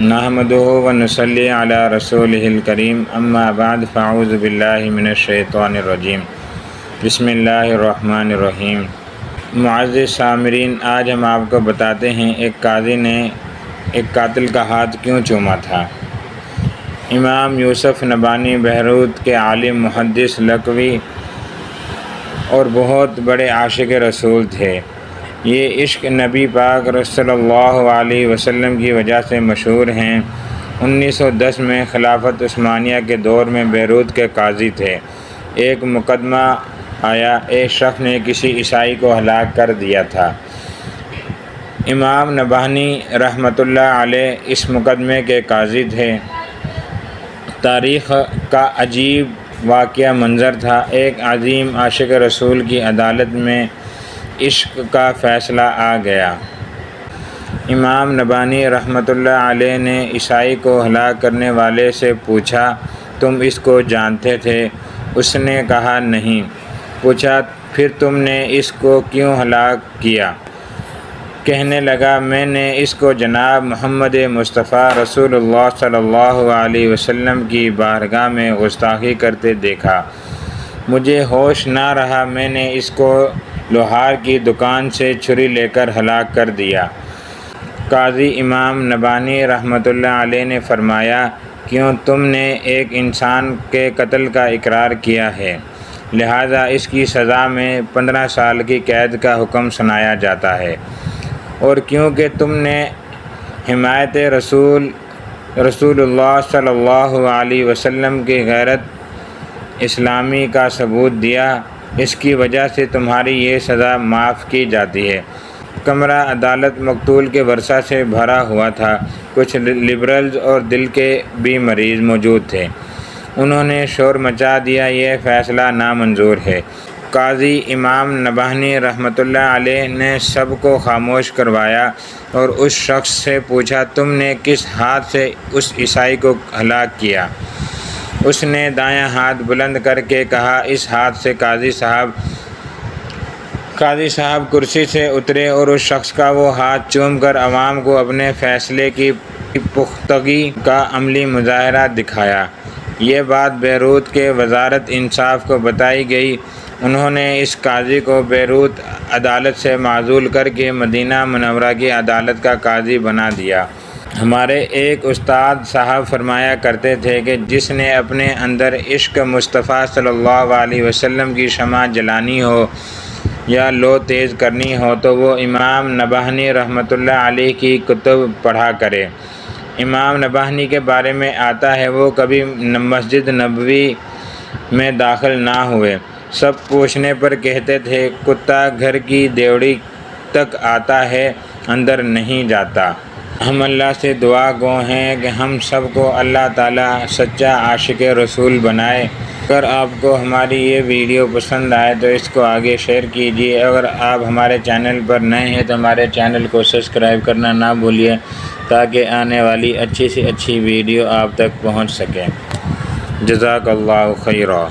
نحمدہ ونصلی علی رسولہ الکریم اما بعد فاعوذ باللہ من الشیطان الرجیم بسم اللہ الرحمن الرحیم۔ معزز سامعین، آج ہم آپ کو بتاتے ہیں ایک قاضی نے ایک قاتل کا ہاتھ کیوں چوما تھا۔ امام یوسف نبہانی بیروت کے عالم، محدث، لغوی اور بہت بڑے عاشق رسول تھے۔ یہ عشق نبی پاک صلی اللہ علیہ وسلم کی وجہ سے مشہور ہیں۔ 1910 میں خلافت عثمانیہ کے دور میں بیروت کے قاضی تھے۔ ایک مقدمہ آیا، ایک شخص نے کسی عیسائی کو ہلاک کر دیا تھا۔ امام نبہانی رحمۃ اللہ علیہ اس مقدمے کے قاضی تھے۔ تاریخ کا عجیب واقعہ منظر تھا۔ ایک عظیم عاشق رسول کی عدالت میں عشق کا فیصلہ آ گیا۔ امام نبہانی رحمۃ اللہ علیہ نے عیسائی کو ہلاک کرنے والے سے پوچھا، تم اس کو جانتے تھے؟ اس نے کہا نہیں۔ پوچھا، پھر تم نے اس کو کیوں ہلاک کیا؟ کہنے لگا، میں نے اس کو جناب محمد مصطفیٰ رسول اللہ صلی اللہ علیہ وسلم کی بارگاہ میں گستاخی کرتے دیکھا، مجھے ہوش نہ رہا، میں نے اس کو لوہار کی دکان سے چھری لے کر ہلاک کر دیا۔ قاضی امام نبہانی رحمۃ اللہ علیہ نے فرمایا، کیوں؟ تم نے ایک انسان کے قتل کا اقرار کیا ہے، لہذا اس کی سزا میں 15 سال کی قید کا حکم سنایا جاتا ہے، اور کیونکہ تم نے حمایت رسول اللہ صلی اللہ علیہ وسلم کی غیرت اسلامی کا ثبوت دیا، اس کی وجہ سے تمہاری یہ سزا معاف کی جاتی ہے۔ کمرہ عدالت مقتول کے ورثہ سے بھرا ہوا تھا۔ کچھ لبرلز اور دل کے بھی مریض موجود تھے۔ انہوں نے شور مچا دیا، یہ فیصلہ نامنظور ہے۔ قاضی امام نبہانی رحمۃ اللہ علیہ نے سب کو خاموش کروایا اور اس شخص سے پوچھا، تم نے کس ہاتھ سے اس عیسائی کو ہلاک کیا؟ اس نے دایاں ہاتھ بلند کر کے کہا، اس ہاتھ سے۔ قاضی صاحب کرسی سے اترے اور اس شخص کا وہ ہاتھ چوم کر عوام کو اپنے فیصلے کی پختگی کا عملی مظاہرہ دکھایا۔ یہ بات بیروت کے وزارت انصاف کو بتائی گئی۔ انہوں نے اس قاضی کو بیروت عدالت سے معزول کر کے مدینہ منورہ کی عدالت کا قاضی بنا دیا۔ ہمارے ایک استاد صاحب فرمایا کرتے تھے کہ جس نے اپنے اندر عشق مصطفیٰ صلی اللہ علیہ وسلم کی شمع جلانی ہو یا لو تیز کرنی ہو تو وہ امام نبہانی رحمۃ اللہ علیہ کی کتب پڑھا کرے۔ امام نبہانی کے بارے میں آتا ہے، وہ کبھی مسجد نبوی میں داخل نہ ہوئے۔ سب پوچھنے پر کہتے تھے، کتا گھر کی دیوڑی تک آتا ہے، اندر نہیں جاتا۔ ہم اللہ سے دعا گو ہیں کہ ہم سب کو اللہ تعالیٰ سچا عاشق رسول بنائے۔ اگر آپ کو ہماری یہ ویڈیو پسند آئے تو اس کو آگے شیئر کیجیے۔ اگر آپ ہمارے چینل پر نئے ہیں تو ہمارے چینل کو سبسکرائب کرنا نہ بھولیے تاکہ آنے والی اچھی سے اچھی ویڈیو آپ تک پہنچ سکے۔ جزاک اللہ خیرا۔